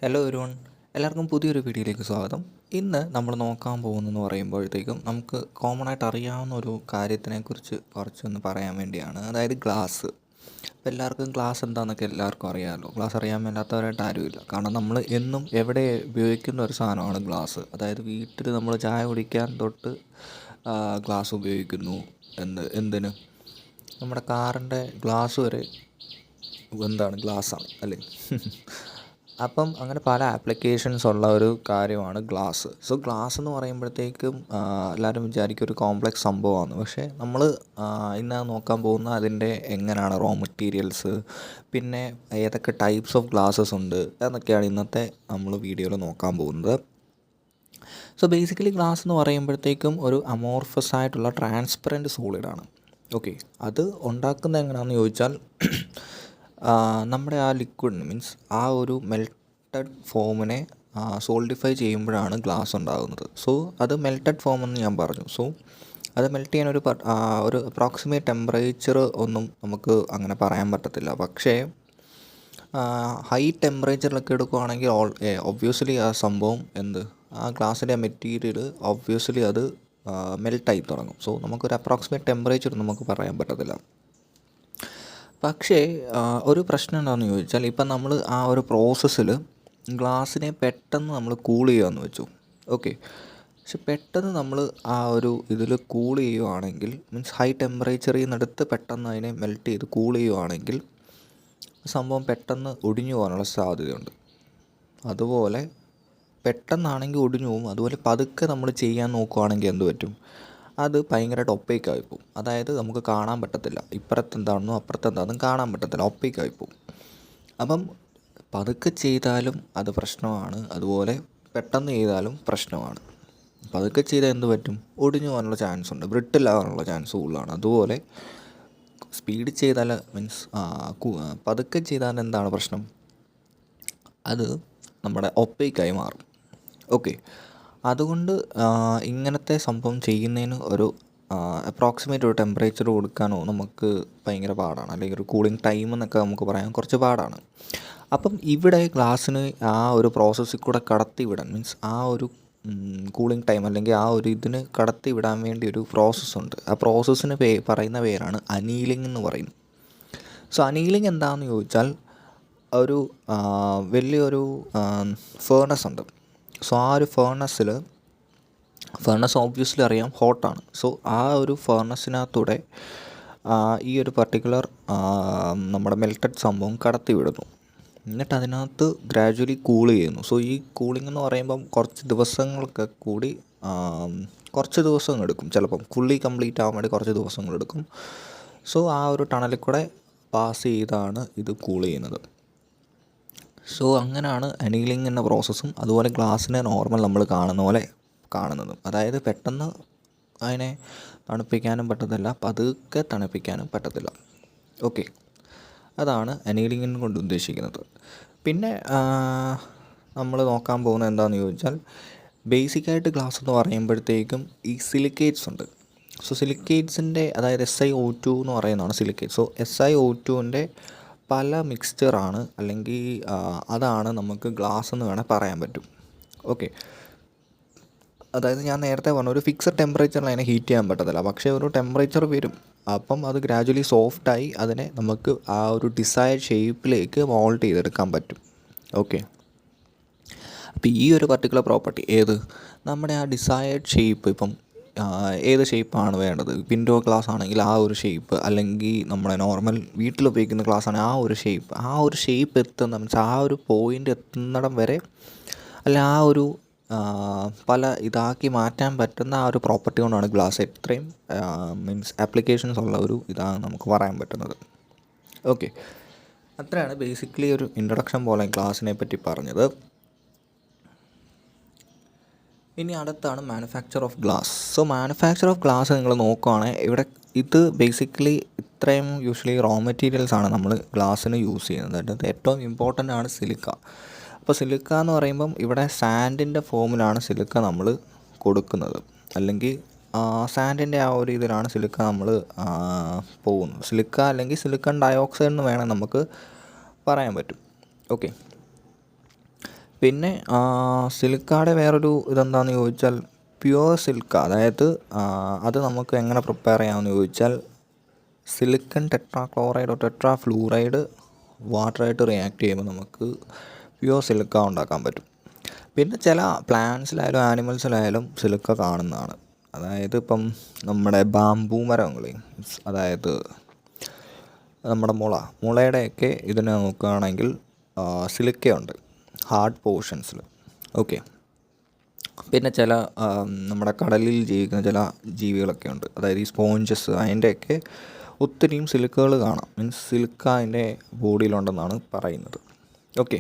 Hello everyone, എല്ലാവർക്കും പുതിയൊരു വീഡിയോയിലേക്ക് സ്വാഗതം. ഇന്ന് നമ്മൾ നോക്കാൻ പോകുന്നതെന്ന് പറയുമ്പോഴത്തേക്കും നമുക്ക് കോമൺ ആയിട്ട് അറിയാവുന്ന ഒരു കാര്യത്തിനെക്കുറിച്ച് കുറച്ചൊന്ന് പറയാൻ വേണ്ടിയാണ്. അതായത് ഗ്ലാസ്. അപ്പോൾ എല്ലാവർക്കും ഗ്ലാസ് എന്താണെന്നൊക്കെ എല്ലാവർക്കും അറിയാമല്ലോ. ഗ്ലാസ് അറിയാൻ മേലാത്തവരായിട്ട് ആരുമില്ല. കാരണം നമ്മൾ എന്നും എവിടെ ഉപയോഗിക്കുന്ന ഒരു സാധനമാണ് ഗ്ലാസ്. അതായത് വീട്ടിൽ നമ്മൾ ചായ കുടിക്കാൻ തൊട്ട് ഗ്ലാസ് ഉപയോഗിക്കുന്നു. എന്തിന് നമ്മുടെ കാറിൻ്റെ ഗ്ലാസ് വരെ എന്താണ് ഗ്ലാസ്സാണ് അല്ലേ. അപ്പം അങ്ങനെ പല ആപ്ലിക്കേഷൻസ് ഉള്ള ഒരു കാര്യമാണ് ഗ്ലാസ്. സോ ഗ്ലാസ് എന്ന് പറയുമ്പോഴത്തേക്കും എല്ലാവരും വിചാരിക്കും ഒരു കോംപ്ലക്സ് സംഭവമാണ്. പക്ഷേ നമ്മൾ ഇന്ന് നോക്കാൻ പോകുന്ന അതിൻ്റെ എങ്ങനെയാണ് റോ മെറ്റീരിയൽസ്, പിന്നെ ഏതൊക്കെ ടൈപ്സ് ഓഫ് ഗ്ലാസ്സസ് ഉണ്ട് എന്നൊക്കെയാണ് ഇന്നത്തെ നമ്മൾ വീഡിയോയിൽ നോക്കാൻ പോകുന്നത്. സോ ബേസിക്കലി ഗ്ലാസ് എന്ന് പറയുമ്പോഴത്തേക്കും ഒരു അമോർഫസ് ആയിട്ടുള്ള ട്രാൻസ്പെറൻറ്റ് സോളിഡാണ്. ഓക്കെ, അത് ഉണ്ടാക്കുന്നത് എങ്ങനെയാണെന്ന് ചോദിച്ചാൽ നമ്മുടെ ആ ലിക്വിഡ് മീൻസ് ആ ഒരു മെൽറ്റഡ് ഫോമിനെ സോൾഡിഫൈ ചെയ്യുമ്പോഴാണ് ഗ്ലാസ് ഉണ്ടാകുന്നത്. സോ അത് മെൽറ്റഡ് ഫോം എന്ന് ഞാൻ പറഞ്ഞു. സോ അത് മെൽറ്റ് ചെയ്യാൻ ഒരു അപ്രോക്സിമേറ്റ് ടെമ്പറേച്ചർ ഒന്നും നമുക്ക് അങ്ങനെ പറയാൻ പറ്റത്തില്ല. പക്ഷേ ഹൈ ടെമ്പറേച്ചറിലൊക്കെ എടുക്കുകയാണെങ്കിൽ ഒബ്വിയസ്ലി ആ സംഭവം ആ ഗ്ലാസിൻ്റെ മെറ്റീരിയൽ ഒബ്വിയസ്ലി അത് മെൽറ്റായി തുടങ്ങും. സോ നമുക്കൊരു അപ്രോക്സിമേറ്റ് ടെമ്പറേച്ചർ നമുക്ക് പറയാൻ പറ്റത്തില്ല. പക്ഷേ ഒരു പ്രശ്നം എന്താണെന്ന് ചോദിച്ചാൽ, ഇപ്പം നമ്മൾ ആ ഒരു പ്രോസസ്സിൽ ഗ്ലാസ്സിനെ പെട്ടെന്ന് നമ്മൾ കൂൾ ചെയ്യുകയെന്ന് വെച്ചു. ഓക്കെ, പക്ഷെ പെട്ടെന്ന് നമ്മൾ ആ ഒരു ഇതിൽ കൂൾ ചെയ്യുകയാണെങ്കിൽ മീൻസ് ഹൈ ടെമ്പറേച്ചറിൽ നിന്നെടുത്ത് പെട്ടെന്ന് അതിനെ മെൽറ്റ് ചെയ്ത് കൂൾ ചെയ്യുകയാണെങ്കിൽ സംഭവം പെട്ടെന്ന് ഒടിഞ്ഞു പോകാനുള്ള സാധ്യതയുണ്ട്. അതുപോലെ പെട്ടെന്നാണെങ്കിൽ ഒടിഞ്ഞു പോകും. അതുപോലെ പതുക്കെ നമ്മൾ ചെയ്യാൻ നോക്കുകയാണെങ്കിൽ എന്ത് പറ്റും, അത് ഭയങ്കരമായിട്ട് ഒപ്പേക്കായി പോകും. അതായത് നമുക്ക് കാണാൻ പറ്റത്തില്ല, ഇപ്പുറത്തെന്താണെന്നോ അപ്പുറത്തെന്താണെന്നും കാണാൻ പറ്റത്തില്ല, ഒപ്പേക്കായി പോകും. അപ്പം പതുക്കെ ചെയ്താലും അത് പ്രശ്നമാണ്, അതുപോലെ പെട്ടെന്ന് ചെയ്താലും പ്രശ്നമാണ്. പതുക്കെ ചെയ്താൽ എന്ത് പറ്റും, ഒടിഞ്ഞു പോകാനുള്ള ചാൻസ് ഉണ്ട്, ബ്രിട്ടിലാകാനുള്ള ചാൻസ് കൂടുതലാണ്. അതുപോലെ സ്പീഡ് ചെയ്താൽ മീൻസ് പതുക്കെ ചെയ്താൽ എന്താണ് പ്രശ്നം, അത് നമ്മുടെ ഒപ്പേക്കായി മാറും. ഓക്കെ, അതുകൊണ്ട് ഇങ്ങനത്തെ സംഭവം ചെയ്യുന്നതിന് ഒരു അപ്രോക്സിമേറ്റ് ഒരു ടെമ്പറേച്ചർ കൊടുക്കാനോ നമുക്ക് ഭയങ്കര പാടാണ്, അല്ലെങ്കിൽ ഒരു കൂളിംഗ് ടൈം എന്നൊക്കെ നമുക്ക് പറയാൻ കുറച്ച് പാടാണ്. അപ്പം ഇവിടെ ഗ്ലാസ്സിന് ആ ഒരു പ്രോസസ്സിൽ കൂടെ കടത്തി വിടാൻ മീൻസ് ആ ഒരു കൂളിംഗ് ടൈം അല്ലെങ്കിൽ ആ ഒരു ഇതിന് കടത്തി വിടാൻ വേണ്ടി ഒരു പ്രോസസ്സുണ്ട്. ആ പ്രോസസ്സിന് പറയുന്ന പേരാണ് അനീലിംഗ് എന്ന് പറയുന്നത്. സോ അനീലിംഗ് എന്താണെന്ന് ചോദിച്ചാൽ, ഒരു വലിയൊരു ഫേർണസ് ഉണ്ട്. സോ ആ ഒരു ഫേർണസ് ഓബ്വിയസ്ലി അറിയാം ഹോട്ടാണ്. സോ ആ ഒരു ഫേർണസിനകത്തൂടെ ഈ ഒരു പർട്ടിക്കുലർ നമ്മുടെ മെൽറ്റഡ് സംഭവം കടത്തി വിടുന്നു. എന്നിട്ട് അതിനകത്ത് ഗ്രാജ്വലി കൂൾ ചെയ്യുന്നു. സോ ഈ കൂളിംഗ് എന്ന് പറയുമ്പം കുറച്ച് ദിവസങ്ങളൊക്കെ കൂടി കുറച്ച് ദിവസങ്ങളെടുക്കും. ചിലപ്പം ഫുള്ളി കംപ്ലീറ്റ് ആവാൻ വേണ്ടി കുറച്ച് ദിവസങ്ങളെടുക്കും. സോ ആ ഒരു ടണലിൽ കൂടെ പാസ് ചെയ്താണ് ഇത് കൂൾ ചെയ്യുന്നത്. സോ അങ്ങനെയാണ് അനീലിംഗ് എന്ന പ്രോസസ്സും അതുപോലെ ഗ്ലാസ്സിനെ നോർമൽ നമ്മൾ കാണുന്ന പോലെ കാണുന്നതും. അതായത് പെട്ടെന്ന് അതിനെ തണുപ്പിക്കാനും പറ്റത്തില്ല, പതുക്കെ തണുപ്പിക്കാനും പറ്റത്തില്ല. ഓക്കെ, അതാണ് അനീലിംഗിനെ കൊണ്ട് ഉദ്ദേശിക്കുന്നത്. പിന്നെ നമ്മൾ നോക്കാൻ പോകുന്നത് എന്താണെന്ന് ചോദിച്ചാൽ, ബേസിക്കായിട്ട് ഗ്ലാസ് എന്ന് പറയുമ്പോഴത്തേക്കും ഈ സിലിക്കേറ്റ്സ് ഉണ്ട്. സോ സിലിക്കേറ്റ്സിൻ്റെ അതായത് SiO2 എന്ന് പറയുന്നതാണ് സിലിക്കേറ്റ്. സോ SiO2ൻ്റെ പല മിക്സ്ചറാണ്, അല്ലെങ്കിൽ അതാണ് നമുക്ക് ഗ്ലാസ് എന്ന് വേണേൽ പറയാൻ പറ്റും. ഓക്കെ, അതായത് ഞാൻ നേരത്തെ പറഞ്ഞു ഒരു ഫിക്സഡ് ടെമ്പറേച്ചറിൽ അതിനെ ഹീറ്റ് ചെയ്യാൻ പറ്റത്തില്ല. പക്ഷേ ഒരു ടെമ്പറേച്ചർ വരും, അപ്പം അത് ഗ്രാജ്വലി സോഫ്റ്റായി അതിനെ നമുക്ക് ആ ഒരു ഡിസൈർഡ് ഷേപ്പിലേക്ക് മോൾഡ് ചെയ്തെടുക്കാൻ പറ്റും. ഓക്കെ, അപ്പോൾ ഈ ഒരു പർട്ടിക്കുലർ പ്രോപ്പർട്ടി നമ്മുടെ ആ ഡിസൈർഡ് ഷേപ്പ്, ഇപ്പം ഏത് ഷേപ്പാണ് വേണ്ടത്, വിൻഡോ ഗ്ലാസ് ആണെങ്കിൽ ആ ഒരു ഷേപ്പ്, അല്ലെങ്കിൽ നമ്മുടെ നോർമൽ വീട്ടിൽ ഉപയോഗിക്കുന്ന ഗ്ലാസ് ആണെങ്കിൽ ആ ഒരു ഷേപ്പ് എത്തുന്ന മീൻസ് ആ ഒരു പോയിൻ്റ് എത്തുന്നിടം വരെ അല്ല ആ ഒരു പല ഇതാക്കി മാറ്റാൻ പറ്റുന്ന ആ ഒരു പ്രോപ്പർട്ടി കൊണ്ടാണ് ഗ്ലാസ് ഇത്രയും മീൻസ് ആപ്ലിക്കേഷൻസ് ഉള്ള ഒരു ഇതാണ് നമുക്ക് പറയാൻ പറ്റുന്നത്. ഓക്കെ, അത്രയാണ് ബേസിക്കലി ഒരു ഇൻട്രൊഡക്ഷൻ പോലെ ഗ്ലാസിനെ പറ്റി പറഞ്ഞത്. ഇനി അടുത്താണ് manufacture of glass. So manufacture of glass നിങ്ങൾ നോക്കുകയാണെങ്കിൽ ഇവിടെ ഇത് ബേസിക്കലി ഇത്രയും യൂഷ്വലി റോ മെറ്റീരിയൽസ് ആണ് നമ്മൾ ഗ്ലാസ്സിന് യൂസ് ചെയ്യുന്നത്. അത് ഏറ്റവും ഇമ്പോർട്ടൻ്റ് ആണ് സിലിക്ക. അപ്പോൾ സിലിക്ക എന്ന് പറയുമ്പം ഇവിടെ സാൻഡിൻ്റെ ഫോമിലാണ് സിലിക്ക നമ്മൾ കൊടുക്കുന്നത്, അല്ലെങ്കിൽ സാൻഡിൻ്റെ ആ ഒരു ഇതിലാണ് സിലിക്ക നമ്മൾ പോകുന്നത്. സിലിക്ക അല്ലെങ്കിൽ സിലിക്കൺ ഡയോക്സൈഡ് എന്ന് വേണേൽ നമുക്ക് പറയാൻ പറ്റും. ഓക്കെ, പിന്നെ സിലിക്കയുടെ വേറൊരു ഇതെന്താണെന്ന് ചോദിച്ചാൽ പ്യുവർ സിൽക്ക, അതായത് അത് നമുക്ക് എങ്ങനെ പ്രിപ്പയർ ചെയ്യാമെന്ന് ചോദിച്ചാൽ സിലിക്കൺ ടെട്രാക്ലോറൈഡ് ടെട്രാ ഫ്ലൂറൈഡ് വാട്ടറായിട്ട് റിയാക്ട് ചെയ്യുമ്പോൾ നമുക്ക് പ്യുവർ സിലിക്ക ഉണ്ടാക്കാൻ പറ്റും. പിന്നെ ചില പ്ലാന്റ്സിലായാലും ആനിമൽസിലായാലും സിലിക്ക കാണുന്നതാണ്. അതായത് ഇപ്പം നമ്മുടെ ബാംബൂ മരങ്ങൾ, അതായത് നമ്മുടെ മുളയുടെയൊക്കെ ഇതിനെ നോക്കുകയാണെങ്കിൽ സിലിക്കയുണ്ട് ഹാർഡ് പോർഷൻസിൽ. ഓക്കെ. പിന്നെ ചില നമ്മുടെ കടലിൽ ജീവിക്കുന്ന ചില ജീവികളൊക്കെ ഉണ്ട്, അതായത് ഈ സ്പോഞ്ചസ്, അതിൻ്റെയൊക്കെ ഒത്തിരിയും സിലിക്കകൾ കാണാം. മീൻസ് സിലിക്ക അതിൻ്റെ ബോഡിയിലുണ്ടെന്നാണ് പറയുന്നത്. ഓക്കെ.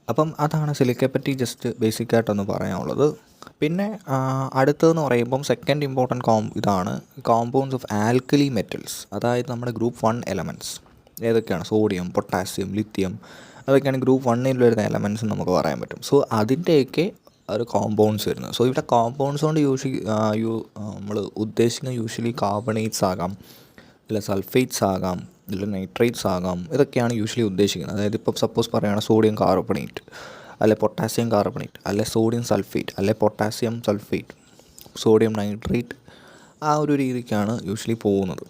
അപ്പം അതാണ് സിലിക്കയെ പറ്റി ജസ്റ്റ് ബേസിക്കായിട്ടൊന്ന് പറയാനുള്ളത്. പിന്നെ അടുത്തതെന്ന് പറയുമ്പം സെക്കൻഡ് ഇമ്പോർട്ടൻറ്റ് ഇതാണ് കോമ്പൗണ്ട്സ് ഓഫ് ആൽക്കലി മെറ്റൽസ്, അതായത് നമ്മുടെ ഗ്രൂപ്പ് 1 എലമെൻറ്റ്സ് ഏതൊക്കെയാണ്? സോഡിയം, പൊട്ടാസ്യം, ലിത്യം, അതൊക്കെയാണ് ഗ്രൂപ്പ് 1 വരുന്ന എലമെൻറ്റ്സ് എന്ന് നമുക്ക് പറയാൻ പറ്റും. സോ അതിൻ്റെയൊക്കെ ഒരു കോമ്പൗണ്ട്സ് വരുന്നത്. സോ ഇവിടെ കോമ്പൗണ്ട്സ് കൊണ്ട് നമ്മൾ ഉദ്ദേശിക്കുന്ന യൂഷ്വലി കാർബണേറ്റ്സ് ആകാം, ഇല്ല സൾഫേറ്റ്സ് ആകാം, ഇല്ല നൈട്രേറ്റ്സ് ആകാം. ഇതൊക്കെയാണ് യൂഷ്വലി ഉദ്ദേശിക്കുന്നത്. അതായത് ഇപ്പോൾ സപ്പോസ് പറയുകയാണ് സോഡിയം കാർബണേറ്റ്, അല്ലെ പൊട്ടാസ്യം കാർബണേറ്റ്, അല്ലെ സോഡിയം സൾഫേറ്റ്, അല്ലെ പൊട്ടാസ്യം സൾഫേറ്റ്, സോഡിയം നൈട്രേറ്റ്, ആ ഒരു രീതിക്കാണ് യൂഷ്വലി പോകുന്നത്.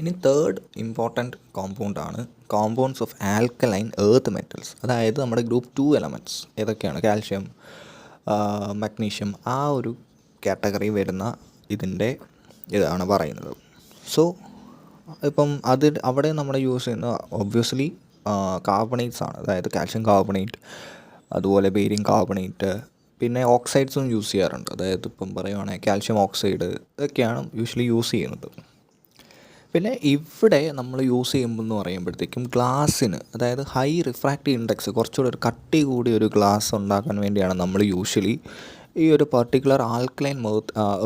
ഇനി തേർഡ് ഇമ്പോർട്ടൻറ്റ് കോമ്പൗണ്ടാണ് compounds of alkaline earth metals, അതായത് നമ്മുടെ ഗ്രൂപ്പ് 2 എലമെൻറ്റ്സ് ഏതൊക്കെയാണ്? കാൽഷ്യം, മഗ്നീഷ്യം, ആ ഒരു കാറ്റഗറി വരുന്ന ഇതിൻ്റെ ഇതാണ് പറയുന്നത്. സോ ഇപ്പം അവിടെ നമ്മൾ യൂസ് ചെയ്യുന്ന ഒബ്വിയസ്ലി കാർബണേറ്റ്സ് ആണ്, അതായത് കാൽഷ്യം കാർബണേറ്റ്, അതുപോലെ ബേരിയം കാർബണേറ്റ്, പിന്നെ ഓക്സൈഡ്സും യൂസ് ചെയ്യാറുണ്ട്. അതായത് ഇപ്പം പറയുവാണെങ്കിൽ കാൽഷ്യം ഓക്സൈഡ്, ഇതൊക്കെയാണ് യൂഷ്വലി യൂസ് ചെയ്യുന്നത്. പിന്നെ ഇവിടെ നമ്മൾ യൂസ് ചെയ്യുമ്പോൾ എന്ന് പറയുമ്പോഴത്തേക്കും ഗ്ലാസ്സിന്, അതായത് ഹൈ റിഫ്രാക്റ്റീവ് ഇൻഡെക്സ്, കുറച്ചുകൂടി ഒരു കട്ടി കൂടി ഒരു ഗ്ലാസ് ഉണ്ടാക്കാൻ വേണ്ടിയാണ് നമ്മൾ യൂഷ്വലി ഈ ഒരു പർട്ടിക്കുലർ ആൽക്കലൈൻ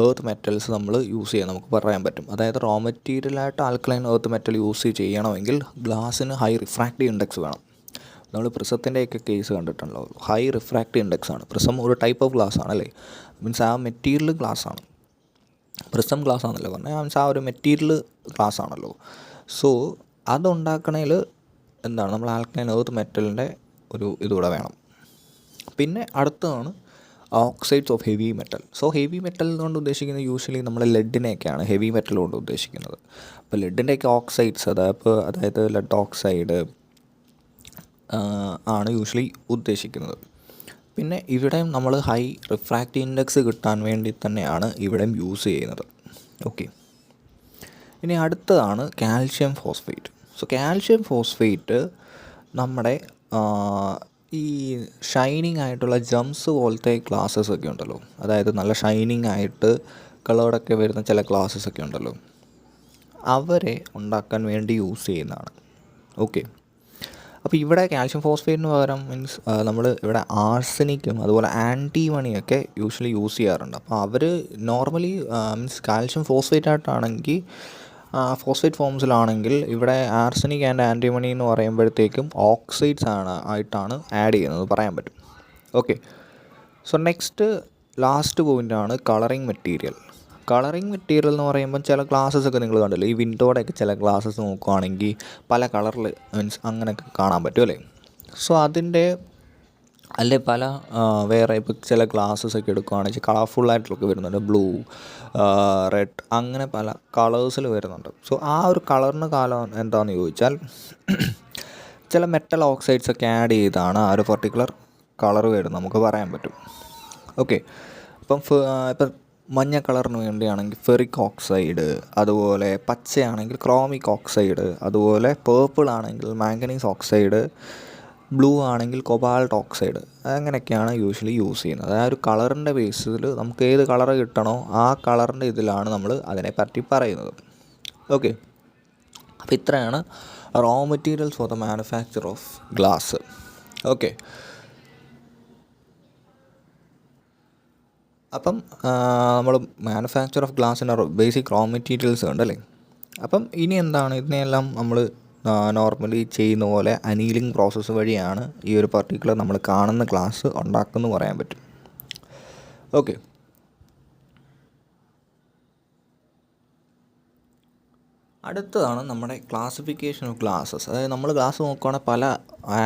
എർത്ത് മെറ്റൽസ് നമ്മൾ യൂസ് ചെയ്യാൻ നമുക്ക് പറയാൻ പറ്റും. അതായത് റോ മെറ്റീരിയലായിട്ട് ആൽക്കലൈൻ എർത്ത് മെറ്റൽ യൂസ് ചെയ്യണമെങ്കിൽ ഗ്ലാസ്സിന് ഹൈ റിഫ്രാക്റ്റീവ് ഇൻഡെക്സ് വേണം. നമ്മൾ പ്രിസത്തിൻ്റെയൊക്കെ കേസ് കണ്ടിട്ടുണ്ടല്ലോ, ഹൈ റിഫ്രാക്റ്റീവ് ഇൻഡെക്സ് ആണ്. പ്രിസം ഒരു ടൈപ്പ് ഓഫ് ഗ്ലാസ് ആണല്ലേ, മീൻസ് ആ മെറ്റീരിയൽ ഗ്ലാസ് ആണ്. പ്രിസം ഗ്ലാസ് ആണല്ലോ പറഞ്ഞാൽ, മീൻസ് ആ ഒരു മെറ്റീരിയൽ ഗ്ലാസ് ആണല്ലോ. സോ അതുണ്ടാക്കണേൽ എന്താണ്, നമ്മൾ ആൽക്കലൈൻ എർത്ത് മെറ്റലിൻ്റെ ഒരു ഇതുകൂടെ വേണം. പിന്നെ അടുത്തതാണ് oxides of heavy metal. So heavy metal കൊണ്ട് ഉദ്ദേശിക്കുന്നത് യൂഷ്വലി നമ്മൾ ലെഡിനെയൊക്കെയാണ് ഹെവി മെറ്റൽ കൊണ്ട് ഉദ്ദേശിക്കുന്നത്. അപ്പോൾ ലെഡിൻ്റെയൊക്കെ ഓക്സൈഡ്സ്, അതായത് ലെഡ് ഓക്സൈഡ് ആണ് യൂഷ്വലി ഉദ്ദേശിക്കുന്നത്. പിന്നെ ഇവിടെയും നമ്മൾ ഹൈ റിഫ്രാക്റ്റീവ് ഇൻഡെക്സ് കിട്ടാൻ വേണ്ടി തന്നെയാണ് ഇവിടെയും യൂസ് ചെയ്യുന്നത്. ഓക്കെ. ഇനി അടുത്തതാണ് calcium phosphate. So calcium phosphate നമ്മുടെ ഈ ഷൈനിങ് ആയിട്ടുള്ള ജംസ് പോലത്തെ ഗ്ലാസ്സസ് ഒക്കെ ഉണ്ടല്ലോ, അതായത് നല്ല ഷൈനിങ് ആയിട്ട് കളേർഡൊക്കെ വരുന്ന ചില ഗ്ലാസ്സസ് ഒക്കെ ഉണ്ടല്ലോ, അവരെ ഉണ്ടാക്കാൻ വേണ്ടി യൂസ് ചെയ്യുന്നതാണ്. ഓക്കെ. അപ്പോൾ ഇവിടെ കാൽഷ്യം ഫോസ്ഫേറ്റിന് പകരം മീൻസ് നമ്മൾ ഇവിടെ ആർസനിക്കും അതുപോലെ ആൻറ്റിമണിയൊക്കെ യൂഷ്വലി യൂസ് ചെയ്യാറുണ്ട്. അപ്പോൾ അവർ നോർമലി മീൻസ് കാൽഷ്യം ഫോസ്ഫേറ്റ് ആയിട്ടാണെങ്കിൽ ഫോസ്ഫേറ്റ് ഫോംസിലാണെങ്കിൽ ഇവിടെ ആർസനിക് ആൻഡ് ആൻറ്റിമണി എന്ന് പറയുമ്പോഴത്തേക്കും ഓക്സൈഡ്സ് ആയിട്ടാണ് ആഡ് ചെയ്യുന്നത് പറയാൻ പറ്റും. ഓക്കെ. സോ നെക്സ്റ്റ് ലാസ്റ്റ് പോയിൻ്റാണ് കളറിങ് മെറ്റീരിയൽ. കളറിങ് മെറ്റീരിയൽ എന്ന് പറയുമ്പോൾ ചില ഗ്ലാസ്സസ് ഒക്കെ നിങ്ങൾ കണ്ടല്ലോ, ഈ വിൻഡോയുടെയൊക്കെ ചില ഗ്ലാസ്സസ് നോക്കുകയാണെങ്കിൽ പല കളറിൽ മീൻസ് അങ്ങനെയൊക്കെ കാണാൻ പറ്റും അല്ലേ. സോ അതിൻ്റെ അല്ലെ പല വേറെ ഇപ്പോൾ ചില ഗ്ലാസ്സസ് ഒക്കെ എടുക്കുകയാണെങ്കിൽ കളർഫുള്ളായിട്ടൊക്കെ വരുന്നുണ്ട്, ബ്ലൂ, റെഡ്, അങ്ങനെ പല കളേഴ്സിൽ വരുന്നുണ്ട്. സോ ആ ഒരു കളറിന് കാലം എന്താണെന്ന് ചോദിച്ചാൽ ചില മെറ്റൽ ഓക്സൈഡ്സ് ഒക്കെ ആഡ് ചെയ്താണ് ആ ഒരു പർട്ടിക്കുലർ കളർ വരുന്നത് നമുക്ക് പറയാൻ പറ്റും. ഓക്കെ. ഇപ്പം മഞ്ഞ കളറിന് വേണ്ടിയാണെങ്കിൽ ഫെറിക് ഓക്സൈഡ്, അതുപോലെ പച്ചയാണെങ്കിൽ ക്രോമിക് ഓക്സൈഡ്, അതുപോലെ പേർപ്പിൾ ആണെങ്കിൽ മാംഗനീസ് ഓക്സൈഡ്, ബ്ലൂ ആണെങ്കിൽ കൊബാൾട്ട് ഓക്സൈഡ്, അങ്ങനെയൊക്കെയാണ് യൂഷ്വലി യൂസ് ചെയ്യുന്നത്. ആ ഒരു കളറിൻ്റെ ബേസിൽ നമുക്ക് ഏത് കളർ കിട്ടണോ ആ കളറിൻ്റെ ഇതിലാണ് നമ്മൾ അതിനെ പറ്റി പറയുന്നത്. ഓക്കെ. അപ്പോൾ ഇത്രയാണ് raw materials for the manufacture of glass. Okay. അപ്പം നമ്മൾ മാനുഫാക്ചർ ഓഫ് ഗ്ലാസിൻ്റെ ബേസിക് റോ മെറ്റീരിയൽസ് ഉണ്ടല്ലേ. അപ്പം ഇനി എന്താണ്, ഇതിനെയെല്ലാം നമ്മൾ നോർമലി ചെയ്യുന്ന പോലെ അനീലിംഗ് പ്രോസസ്സ് വഴിയാണ് ഈ ഒരു പർട്ടിക്കുലർ നമ്മൾ കാണുന്ന ഗ്ലാസ് ഉണ്ടാക്കുമെന്ന് പറയാൻ പറ്റും. ഓക്കെ. അടുത്തതാണ് നമ്മുടെ ക്ലാസിഫിക്കേഷൻ ഓഫ് ഗ്ലാസസ്. അതായത് നമ്മൾ ഗ്ലാസ് നോക്കുകയാണെങ്കിൽ പല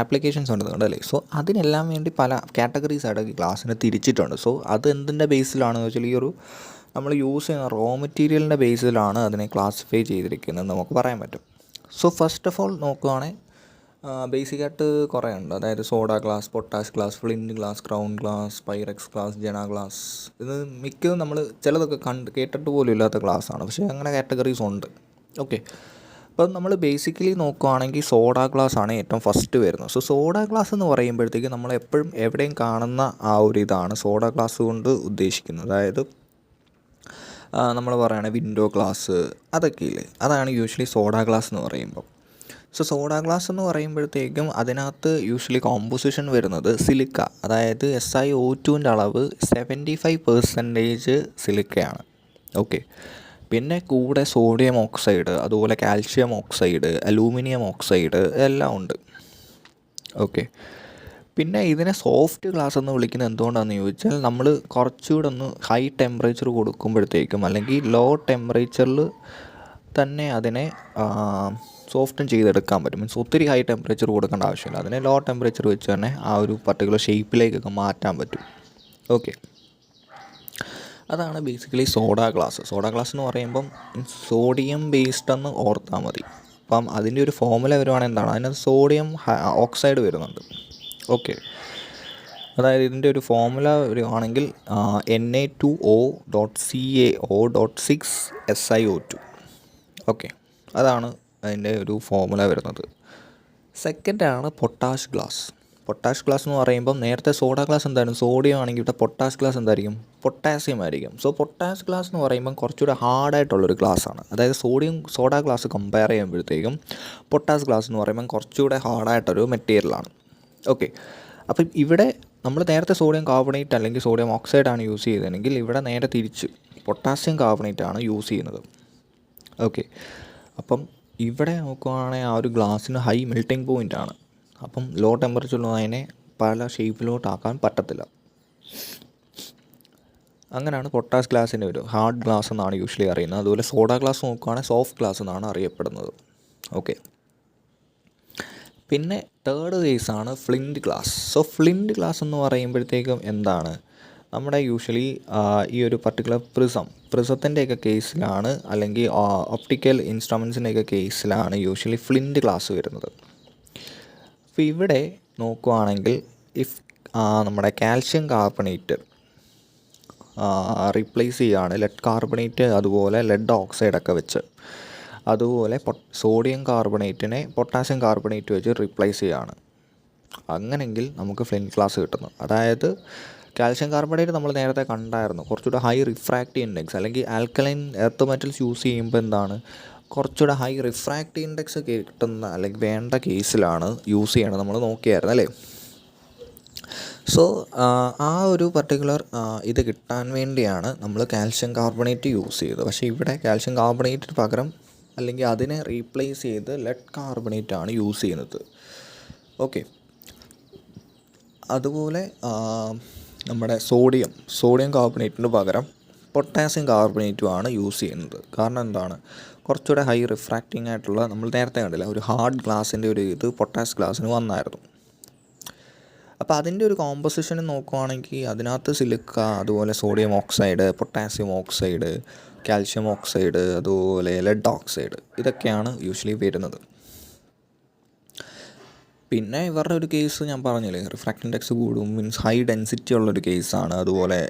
ആപ്ലിക്കേഷൻസ് ഉണ്ട് അല്ലേ. സോ അതിനെല്ലാം വേണ്ടി പല കാറ്റഗറീസ് ആയിട്ട് ഗ്ലാസ്സിനെ തിരിച്ചിട്ടുണ്ട്. സോ അത് എന്തിൻ്റെ ബേസിലാണെന്ന് വെച്ചാൽ ഈ ഒരു നമ്മൾ യൂസ് ചെയ്യുന്ന റോ മെറ്റീരിയലിൻ്റെ ബേസിലാണ് അതിനെ ക്ലാസിഫൈ ചെയ്തിരിക്കുന്നത് നമുക്ക് പറയാൻ പറ്റും. സോ ഫസ്റ്റ് ഓഫ് ഓൾ നോക്കുകയാണെങ്കിൽ ബേസിക്കായിട്ട് കുറേ ഉണ്ട്. അതായത് soda glass, potash glass, flint glass, crown glass, Pyrex glass, ജന ഗ്ലാസ്. ഇത് മിക്കതും നമ്മൾ ചിലതൊക്കെ കേട്ടിട്ട് പോലും ഇല്ലാത്ത ഗ്ലാസ്സാണ്, പക്ഷേ അങ്ങനെ കാറ്റഗറീസ് ഉണ്ട്. ഓക്കെ, അപ്പം നമ്മൾ ബേസിക്കലി നോക്കുകയാണെങ്കിൽ സോഡ ഗ്ലാസ് ആണ് ഏറ്റവും ഫസ്റ്റ് വരുന്നത്. സോ സോഡ ഗ്ലാസ് എന്ന് പറയുമ്പോഴത്തേക്ക് നമ്മൾ എപ്പോഴും എവിടെയും കാണുന്ന ആ ഒരു ഇതാണ് സോഡ ഗ്ലാസ് കൊണ്ട് ഉദ്ദേശിക്കുന്നത്. അതായത് നമ്മൾ പറയുകയാണെങ്കിൽ വിൻഡോ ഗ്ലാസ് അതൊക്കെ ഇല്ലേ, അതാണ് യൂഷ്വലി സോഡ ഗ്ലാസ് എന്ന് പറയുമ്പോൾ. സോ സോഡ ഗ്ലാസ് എന്ന് പറയുമ്പോഴത്തേക്കും അതിനകത്ത് യൂഷ്വലി കോമ്പോസിഷൻ വരുന്നത് സിലിക്ക, അതായത് SiO2ൻ്റെ അളവ് 75% സിലിക്കയാണ്. ഓക്കെ, പിന്നെ കൂടെ സോഡിയം ഓക്സൈഡ്, അതുപോലെ കാൽഷ്യം ഓക്സൈഡ്, അലൂമിനിയം ഓക്സൈഡ് എല്ലാം ഉണ്ട്. ഓക്കെ, പിന്നെ ഇതിനെ സോഫ്റ്റ് ഗ്ലാസ് എന്ന് വിളിക്കുന്നത് എന്തുകൊണ്ടാണെന്ന് ചോദിച്ചാൽ നമ്മൾ കുറച്ചുകൂടെ ഒന്ന് ഹൈ ടെമ്പറേച്ചർ കൊടുക്കുമ്പോഴത്തേക്കും അല്ലെങ്കിൽ ലോ ടെമ്പറേച്ചറിൽ തന്നെ അതിനെ സോഫ്റ്റും ചെയ്തെടുക്കാൻ പറ്റും. മീൻസ് ഒത്തിരി ഹൈ ടെമ്പറേച്ചർ കൊടുക്കേണ്ട ആവശ്യമില്ല, അതിനെ ലോ ടെമ്പറേച്ചർ വെച്ച് തന്നെ ആ ഒരു പർട്ടിക്കുലർ ഷേപ്പിലേക്കൊക്കെ മാറ്റാൻ പറ്റും. ഓക്കെ, അതാണ് basically soda glass. Soda glass എന്ന് പറയുമ്പം സോഡിയം ബേസ്ഡ് എന്ന് ഓർത്താൽ മതി. അപ്പം അതിൻ്റെ ഒരു ഫോർമുല വരുവാണെങ്കിൽ എന്താണ്, അതിനകത്ത് സോഡിയം ഓക്സൈഡ് വരുന്നുണ്ട്. ഓക്കെ, അതായത് ഇതിൻ്റെ ഒരു ഫോർമുല വരുവാണെങ്കിൽ Na2O.CaO.6SiO2. ഓക്കെ, അതാണ് അതിൻ്റെ ഒരു ഫോർമുല വരുന്നത്. സെക്കൻഡാണ് പൊട്ടാഷ് ഗ്ലാസ്. പൊട്ടാഷ് ഗ്ലാസ് എന്ന് പറയുമ്പം നേരത്തെ സോഡ ഗ്ലാസ് എന്തായിരുന്നു, സോഡിയം ആണെങ്കിൽ ഇവിടെ പൊട്ടാഷ് ഗ്ലാസ് എന്തായിരിക്കും, പൊട്ടാസ്യം ആയിരിക്കും. സോ പൊട്ടാഷ് ഗ്ലാസ് എന്ന് പറയുമ്പം കുറച്ചുകൂടെ ഹാർഡായിട്ടുള്ളൊരു ഗ്ലാസ്സാണ്. അതായത് സോഡ ഗ്ലാസ് കമ്പയർ ചെയ്യുമ്പോഴത്തേക്കും പൊട്ടാഷ് ഗ്ലാസ് എന്ന് പറയുമ്പം കുറച്ചുകൂടെ ഹാർഡായിട്ടൊരു മെറ്റീരിയലാണ്. ഓക്കെ, അപ്പം ഇവിടെ നമ്മൾ നേരത്തെ സോഡിയം കാർബണേറ്റ് അല്ലെങ്കിൽ സോഡിയം ഓക്സൈഡാണ് യൂസ് ചെയ്തതെങ്കിൽ ഇവിടെ നേരെ തിരിച്ച് പൊട്ടാസ്യം കാർബണേറ്റ് ആണ് യൂസ് ചെയ്യുന്നത്. ഓക്കെ, അപ്പം ഇവിടെ നോക്കുകയാണെങ്കിൽ ആ ഒരു ഗ്ലാസ്സിന് ഹൈ മെൽറ്റിംഗ് പോയിൻ്റ് ആണ്. അപ്പം ലോ ടെമ്പറേച്ചറിൽ അതിനെ പല ഷേപ്പിലോട്ടാക്കാൻ പറ്റത്തില്ല. അങ്ങനെയാണ് പൊട്ടാഷ് ഗ്ലാസിൻ്റെ ഒരു ഹാർഡ് ഗ്ലാസ് എന്നാണ് യൂഷ്വലി അറിയുന്നത്. അതുപോലെ സോഡ ഗ്ലാസ് നോക്കുകയാണെങ്കിൽ സോഫ്റ്റ് ഗ്ലാസ് എന്നാണ് അറിയപ്പെടുന്നത്. ഓക്കെ, പിന്നെ തേർഡ് കേസാണ് flint glass. So flint glass എന്ന് പറയുമ്പോഴത്തേക്കും എന്താണ്, നമ്മുടെ യൂഷ്വലി ഈ ഒരു പർട്ടിക്കുലർ പ്രിസത്തിൻ്റെയൊക്കെ കേസിലാണ് അല്ലെങ്കിൽ ഒപ്റ്റിക്കൽ ഇൻസ്ട്രുമെൻസിൻ്റെയൊക്കെ കേസിലാണ് യൂഷ്വലി ഫ്ലിൻറ്റ് ഗ്ലാസ് വരുന്നത്. അപ്പോൾ ഇവിടെ നോക്കുകയാണെങ്കിൽ നമ്മുടെ കാൽഷ്യം കാർബണേറ്റ് റീപ്ലേസ് ചെയ്യുകയാണ് ലെഡ് കാർബണേറ്റ്, അതുപോലെ ലെഡ് ഓക്സൈഡൊക്കെ വെച്ച്, അതുപോലെ സോഡിയം കാർബണേറ്റിനെ പൊട്ടാസ്യം കാർബണേറ്റ് വെച്ച് റീപ്ലേസ് ചെയ്യുകയാണ്. അങ്ങനെങ്കിൽ നമുക്ക് ഫ്ലിൻറ്റ് ഗ്ലാസ് കിട്ടുന്നു. അതായത് കാൽഷ്യം കാർബണേറ്റ് നമ്മൾ നേരത്തെ കണ്ടായിരുന്നു, കുറച്ചുകൂടെ ഹൈ റിഫ്രാക്റ്റീവ് ഇൻഡെക്സ് അല്ലെങ്കിൽ ആൽക്കലൈൻ എർത്ത് മെറ്റൽസ് യൂസ് ചെയ്യുമ്പോൾ എന്താണ് കുറച്ചുകൂടെ ഹൈ റിഫ്രാക്റ്റീവ് ഇൻഡെക്സ് കിട്ടുന്ന അല്ലെങ്കിൽ വേണ്ട കേസിലാണ് യൂസ് ചെയ്യണത്, നമ്മൾ നോക്കിയായിരുന്നു അല്ലേ. സോ ആ ഒരു പർട്ടിക്കുലർ ഇത് കിട്ടാൻ വേണ്ടിയാണ് നമ്മൾ കാൽഷ്യം കാർബണേറ്റ് യൂസ് ചെയ്തത്. പക്ഷേ ഇവിടെ കാൽഷ്യം കാർബണേറ്റിന് പകരം അല്ലെങ്കിൽ അതിനെ റീപ്ലേസ് ചെയ്ത് ലെഡ് കാർബണേറ്റ് ആണ് യൂസ് ചെയ്യുന്നത്. ഓക്കെ, അതുപോലെ നമ്മുടെ സോഡിയം കാർബണേറ്റിന് പകരം പൊട്ടാസ്യം കാർബണേറ്റുമാണ് യൂസ് ചെയ്യുന്നത്. കാരണം എന്താണ്, കുറച്ചുകൂടെ ഹൈ റിഫ്രാക്റ്റിംഗ് ആയിട്ടുള്ള, നമ്മൾ നേരത്തെ കണ്ടില്ല ഒരു ഹാർഡ് ഗ്ലാസിൻ്റെ ഒരു ഇത് പൊട്ടാഷ് ഗ്ലാസ്സിന് വന്നായിരുന്നു. അപ്പോൾ അതിൻ്റെ ഒരു കോമ്പോസിഷൻ നോക്കുകയാണെങ്കിൽ അതിനകത്ത് സിലിക്ക, അതുപോലെ sodium oxide, potassium oxide, calcium oxide, അതുപോലെ ലെഡ് ഓക്സൈഡ്, ഇതൊക്കെയാണ് യൂഷ്വലി വരുന്നത്. പിന്നെ ഇവരുടെ ഒരു കേസ് ഞാൻ പറഞ്ഞില്ലേ, റിഫ്രാക്റ്റ് ഇൻഡെക്സ് കൂടും, മീൻസ് ഹൈ ഡെൻസിറ്റി ഉള്ളൊരു കേസാണ്. അതുപോലെ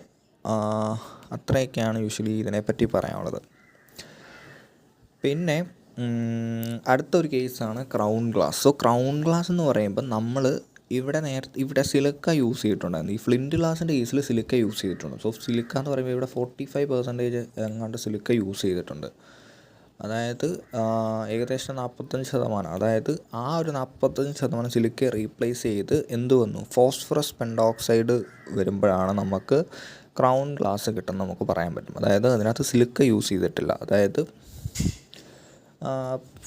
അത്രയൊക്കെയാണ് യൂഷ്വലി ഇതിനെപ്പറ്റി പറയാനുള്ളത്. പിന്നെ അടുത്തൊരു കേസാണ് crown glass. So crown glass എന്ന് പറയുമ്പോൾ നമ്മൾ ഇവിടെ സിലിക്ക യൂസ് ചെയ്തിട്ടുണ്ടായിരുന്നു. ഈ ഫ്ലിൻറ്റ് ഗ്ലാസിൻ്റെ കേസിൽ സിലിക്ക യൂസ് ചെയ്തിട്ടുണ്ട്. സോ സിലിക്ക എന്ന് പറയുമ്പോൾ ഇവിടെ 45% എങ്ങാണ്ട് സിലിക്ക യൂസ് ചെയ്തിട്ടുണ്ട്. അതായത് ഏകദേശം 45%, അതായത് ആ ഒരു 45% സിലിക്ക റീപ്ലേസ് ചെയ്ത് എന്ത് വന്നു, ഫോസ്ഫറസ് പെൻഡോക്സൈഡ് വരുമ്പോഴാണ് നമുക്ക് ക്രൗൺ ഗ്ലാസ് കിട്ടുന്നത് നമുക്ക് പറയാൻ പറ്റും. അതായത് അതിനകത്ത് സിലിക്ക യൂസ് ചെയ്തിട്ടില്ല, അതായത്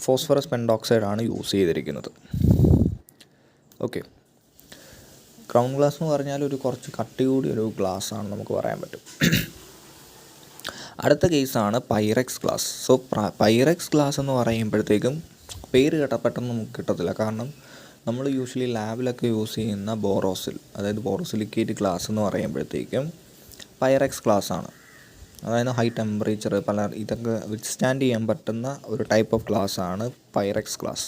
ഫോസ്ഫറസ് പെൻഡോക്സൈഡാണ് യൂസ് ചെയ്തിരിക്കുന്നത്. ഓക്കെ, ക്രൗൺ ഗ്ലാസ് എന്ന് പറഞ്ഞാൽ ഒരു കുറച്ച് കട്ടി കൂടി ഒരു ഗ്ലാസ്സാണ് നമുക്ക് പറയാൻ പറ്റും. അടുത്ത കേസാണ് Pyrex glass. So Pyrex glass എന്ന് പറയുമ്പോഴത്തേക്കും പേര് കേട്ടാൽ പെട്ടെന്ന് നമുക്ക് കിട്ടത്തില്ല. കാരണം നമ്മൾ യൂഷ്വലി ലാബിലൊക്കെ യൂസ് ചെയ്യുന്ന അതായത് ബോറോസിലിക്കേറ്റ് ഗ്ലാസ് എന്ന് പറയുമ്പോഴത്തേക്കും പൈറക്സ് ഗ്ലാസ് ആണ്. അതായത് ഹൈ ടെമ്പറേച്ചർ ഇതൊക്കെ വിത്ത്സ്റ്റാൻഡ് ചെയ്യാൻ പറ്റുന്ന ഒരു ടൈപ്പ് ഓഫ് ഗ്ലാസ് ആണ് പൈറക്സ് ഗ്ലാസ്.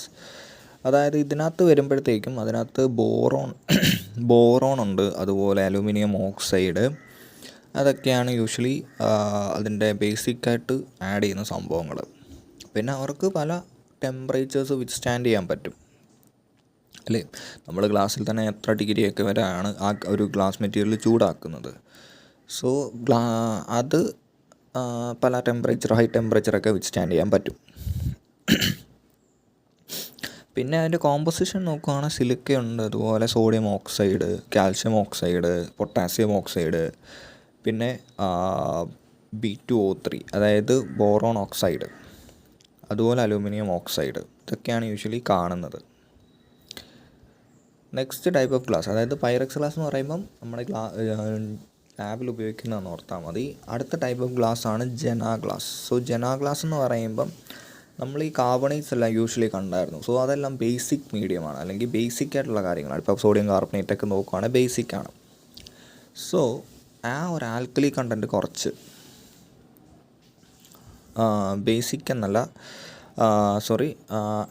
അതായത് ഇതിനകത്ത് വരുമ്പോഴത്തേക്കും അതിനകത്ത് ബോറോൺ ഉണ്ട്, അതുപോലെ അലൂമിനിയം ഓക്സൈഡ്, അതൊക്കെയാണ് യൂഷ്വലി അതിൻ്റെ ബേസിക്കായിട്ട് ആഡ് ചെയ്യുന്ന സംഭവങ്ങൾ. പിന്നെ അവർക്ക് പല ടെമ്പറേച്ചേഴ്സ് വിത്ത്സ്റ്റാൻഡ് ചെയ്യാൻ പറ്റും അല്ലേ. നമ്മൾ ഗ്ലാസ്സിൽ തന്നെ എത്ര ഡിഗ്രിയൊക്കെ വരെയാണ് ആ ഒരു ഗ്ലാസ് മെറ്റീരിയൽ ചൂടാക്കുന്നത്. സോ അത് പല ഹൈ ടെമ്പറേച്ചറൊക്കെ വിത്ത്സ്റ്റാൻഡ് ചെയ്യാൻ പറ്റും. പിന്നെ അതിൻ്റെ കോമ്പോസിഷൻ നോക്കുകയാണെങ്കിൽ സിലിക്കയുണ്ട്, അതുപോലെ sodium oxide, calcium oxide, potassium oxide, പിന്നെ B2O3 അതായത് ബോറോൺ ഓക്സൈഡ്, അതുപോലെ അലൂമിനിയം ഓക്സൈഡ്, ഇതൊക്കെയാണ് യൂഷ്വലി കാണുന്നത്. നെക്സ്റ്റ് ടൈപ്പ് ഓഫ് ഗ്ലാസ്, അതായത് പൈറക്സ് ഗ്ലാസ് എന്ന് പറയുമ്പം നമ്മുടെ ലാബിൽ ഉപയോഗിക്കുന്നതെന്ന് ഓർത്താൽ മതി. അടുത്ത ടൈപ്പ് ഓഫ് ഗ്ലാസ് ആണ് ജനാ ഗ്ലാസ്. സോ ജനാ ഗ്ലാസ് എന്ന് പറയുമ്പം നമ്മൾ ഈ കാർബണേറ്റ്സ് എല്ലാം യൂഷ്വലി കണ്ടായിരുന്നു. സോ അതെല്ലാം ബേസിക് മീഡിയമാണ്, അല്ലെങ്കിൽ ബേസിക് ആയിട്ടുള്ള കാര്യങ്ങളാണ്. ഇപ്പോൾ സോഡിയം കാർബണേറ്റ് ഒക്കെ നോക്കുകയാണെങ്കിൽ ബേസിക്കാണ്. സോ ആ ഒരു ആൽക്കലി കണ്ടൻറ്റ് കുറച്ച് ബേസിക് എന്നല്ല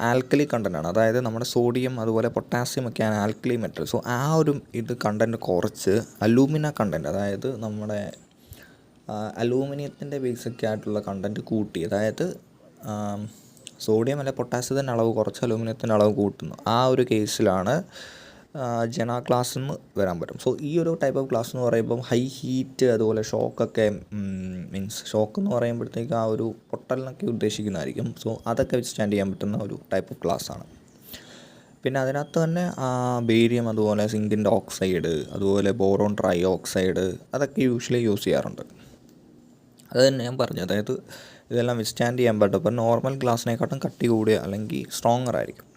ആൽക്കലി കണ്ടൻ്റാണ്. അതായത് നമ്മുടെ സോഡിയം അതുപോലെ പൊട്ടാസ്യം ഒക്കെയാണ് ആൽക്കലി മെറ്റൽ. സോ ആ ഒരു കണ്ടൻറ്റ് കുറച്ച് അലൂമിന കണ്ടൻറ്റ്, അതായത് നമ്മുടെ അലൂമിനിയത്തിൻ്റെ ബേസിക് ആയിട്ടുള്ള കണ്ടൻറ്റ് കൂട്ടി, അതായത് സോഡിയം അല്ലെ പൊട്ടാസ്യത്തിൻ്റെ അളവ് കുറച്ച് അലൂമിനിയത്തിൻ്റെ അളവ് കൂട്ടുന്നു. ആ ഒരു കേസിലാണ് ജനാ ഗ്ലാസ് എന്ന് വരാൻ പറ്റും. സോ ഈ ഒരു ടൈപ്പ് ഓഫ് ഗ്ലാസ് എന്ന് പറയുമ്പം ഹൈ ഹീറ്റ് അതുപോലെ ഷോക്കൊക്കെ ഷോക്ക് എന്ന് പറയുമ്പോഴത്തേക്ക് ആ ഒരു പൊട്ടലിനൊക്കെ ഉദ്ദേശിക്കുന്നതായിരിക്കും. സോ അതൊക്കെ വിത്ത്സ്റ്റാൻഡ് ചെയ്യാൻ പറ്റുന്ന ഒരു ടൈപ്പ് ഓഫ് ഗ്ലാസ് ആണ്. പിന്നെ അതിനകത്ത് തന്നെ ബേരിയം, അതുപോലെ സിങ്കിൻ്റെ ഓക്സൈഡ്, അതുപോലെ ബോറോൺ ട്രൈ ഓക്സൈഡ്, അതൊക്കെ യൂഷ്വലി യൂസ് ചെയ്യാറുണ്ട്. അത് തന്നെ ഞാൻ പറഞ്ഞു, അതായത് ഇതെല്ലാം വിത്ത്സ്റ്റാൻഡ് ചെയ്യാൻ പറ്റും. അപ്പോൾ നോർമൽ ഗ്ലാസ്സിനെക്കാട്ടും കട്ടി കൂടിയ അല്ലെങ്കിൽ സ്ട്രോങ്ങർ ആയിരിക്കും.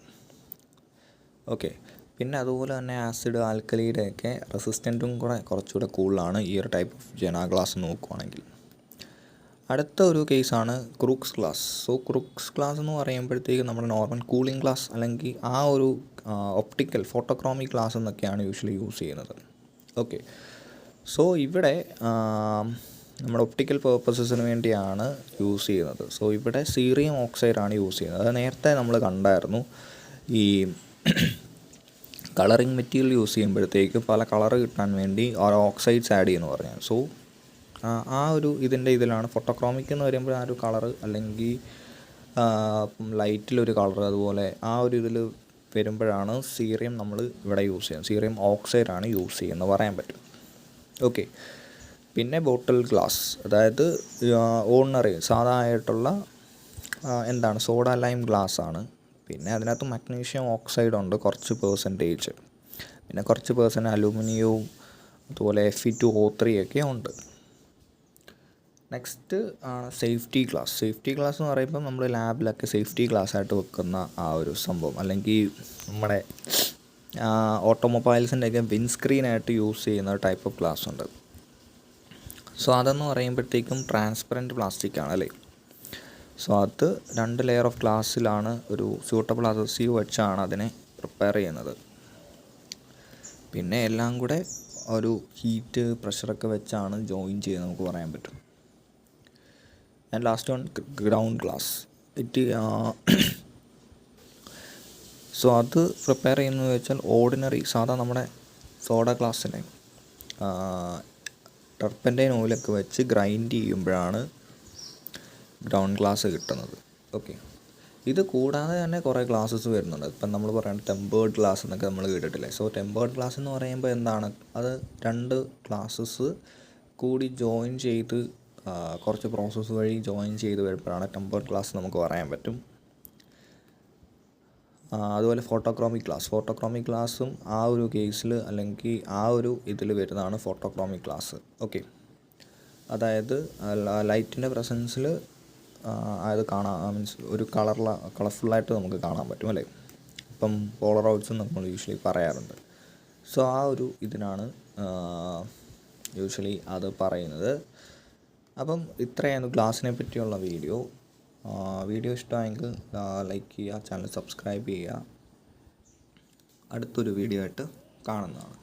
ഓക്കെ. പിന്നെ അതുപോലെ തന്നെ ആസിഡ് ആൽക്കലിയുടെയൊക്കെ റെസിസ്റ്റൻറ്റും കൂടെ കുറച്ചുകൂടെ കൂടുതലാണ് ഈ ഒരു ടൈപ്പ് ഓഫ് ജനാ ഗ്ലാസ് നോക്കുകയാണെങ്കിൽ. അടുത്ത ഒരു കേസാണ് Crookes glass. So Crookes glass എന്ന് പറയുമ്പോഴത്തേക്ക് നമ്മുടെ നോർമൽ കൂളിംഗ് ഗ്ലാസ് അല്ലെങ്കിൽ ആ ഒരു ഒപ്റ്റിക്കൽ ഫോട്ടോക്രോമിക് ഗ്ലാസ് എന്നൊക്കെയാണ് യൂഷ്വലി യൂസ് ചെയ്യുന്നത്. ഓക്കെ. സോ ഇവിടെ നമ്മുടെ ഒപ്റ്റിക്കൽ പേർപ്പസസിന് വേണ്ടിയാണ് യൂസ് ചെയ്യുന്നത്. സോ ഇവിടെ സീറിയം ഓക്സൈഡാണ് യൂസ് ചെയ്യുന്നത്. അത് നേരത്തെ നമ്മൾ കണ്ടായിരുന്നു. ഈ കളറിങ് മെറ്റീരിയൽ യൂസ് ചെയ്യുമ്പോഴത്തേക്ക് പല കളർ കിട്ടാൻ വേണ്ടി ഓക്സൈഡ്സ് ആഡ് ചെയ്യുമെന്ന് പറഞ്ഞാൽ. സോ ആ ഒരു ഇതിലാണ് ഫോട്ടോക്രോമിക് എന്ന് പറയുമ്പോൾ ആ ഒരു കളറ് അല്ലെങ്കിൽ ലൈറ്റിലൊരു കളർ, അതുപോലെ ആ ഒരു ഇതിൽ വരുമ്പോഴാണ് സീറിയം നമ്മൾ ഇവിടെ യൂസ് ചെയ്യുന്നത്. സീറിയം ഓക്സൈഡാണ് യൂസ് ചെയ്യുന്നത് പറയാൻ പറ്റും. ഓക്കെ. പിന്നെ ബോട്ടിൽ ഗ്ലാസ്, അതായത് ഓർഡിനറി സാധാ ആയിട്ടുള്ള സോഡ ലൈം ഗ്ലാസ് ആണ്. പിന്നെ അതിനകത്ത് മഗ്നീഷ്യം ഓക്സൈഡ് ഉണ്ട് കുറച്ച് പെർസെൻറ്റേജ്, പിന്നെ കുറച്ച് അലൂമിനിയവും അതുപോലെ Fe2O3 ഒക്കെ ഉണ്ട്. നെക്സ്റ്റ് ആണ് സേഫ്റ്റി ഗ്ലാസ്. സേഫ്റ്റി ഗ്ലാസ് എന്ന് പറയുമ്പോൾ നമ്മൾ ലാബിലൊക്കെ സേഫ്റ്റി ഗ്ലാസ് ആയിട്ട് വെക്കുന്ന ആ ഒരു സംഭവം, അല്ലെങ്കിൽ നമ്മുടെ ഓട്ടോമൊബൈൽസിൻ്റെയൊക്കെ വിൻസ്ക്രീനായിട്ട് യൂസ് ചെയ്യുന്ന ടൈപ്പ് ഓഫ് ഗ്ലാസ് ഉണ്ട്. സോ അതെന്ന് പറയുമ്പോഴത്തേക്കും ട്രാൻസ്പെറൻറ്റ് പ്ലാസ്റ്റിക് ആണ് അല്ലേ. സോ അത് 2 ലെയർ ഓഫ് ഗ്ലാസ്സിലാണ് ഒരു സ്യൂട്ടബിൾ അഡ്ഹസീവ് വെച്ചാണ് അതിനെ പ്രിപ്പയർ ചെയ്യുന്നത്. പിന്നെ എല്ലാം കൂടെ ഒരു ഹീറ്റ് പ്രഷറൊക്കെ വെച്ചാണ് ജോയിൻ ചെയ്യുന്നത് നമുക്ക് പറയാൻ പറ്റും. And last one ground glass. So അത് പ്രിപ്പയർ ചെയ്യുന്നത് വെച്ചാൽ ഓർഡിനറി സാധാ നമ്മുടെ സോഡ ഗ്ലാസ്സിനെ ടർപ്പൻറ്റൈൻ ഓയിലൊക്കെ വെച്ച് ഗ്രൈൻഡ് ചെയ്യുമ്പോഴാണ് ഗ്രൗണ്ട് ഗ്ലാസ് കിട്ടുന്നത്. ഓക്കെ. ഇത് കൂടാതെ തന്നെ കുറേ ഗ്ലാസ്സസ് വരുന്നുണ്ട്. ഇപ്പം നമ്മൾ പറയുന്നത് ടെമ്പേർഡ് ഗ്ലാസ് എന്നൊക്കെ നമ്മൾ കേട്ടിട്ടില്ലേ. സോ ടെമ്പേർഡ് ഗ്ലാസ് എന്ന് പറയുമ്പോൾ എന്താണ്, അത് 2 ഗ്ലാസ്സസ് കൂടി ജോയിൻ ചെയ്ത് കുറച്ച് പ്രോസസ്സ് വഴി ജോയിൻ ചെയ്ത് വരുമ്പോഴാണ് ടെമ്പേർഡ് ഗ്ലാസ് നമുക്ക് പറയാൻ പറ്റും. അതുപോലെ ഫോട്ടോക്രോമിക് ഗ്ലാസും ആ ഒരു കേസിൽ അല്ലെങ്കിൽ ആ ഒരു ഇതിൽ വരുന്നതാണ് ഫോട്ടോക്രോമിക് ഗ്ലാസ്. ഓക്കെ. അതായത് ലൈറ്റിൻ്റെ പ്രസൻസിൽ അത് മീൻസ് ഒരു കളർഫുള്ളായിട്ട് നമുക്ക് കാണാൻ പറ്റും അല്ലേ. ഇപ്പം പോളറോയിഡ്സ് നമ്മൾ യൂഷ്വലി പറയാറുണ്ട്. സോ ആ ഒരു ഇതിനാണ് യൂഷ്വലി അത് പറയുന്നത്. അപ്പം ഇത്രയാണ് ഗ്ലാസ്സിനെ പറ്റിയുള്ള വീഡിയോ. വീഡിയോ ഇഷ്ടമായെങ്കിൽ ലൈക്ക് ചെയ്യുക, ചാനൽ സബ്സ്ക്രൈബ് ചെയ്യുക. അടുത്തൊരു വീഡിയോ ആയിട്ട് കാണുന്നതാണ്.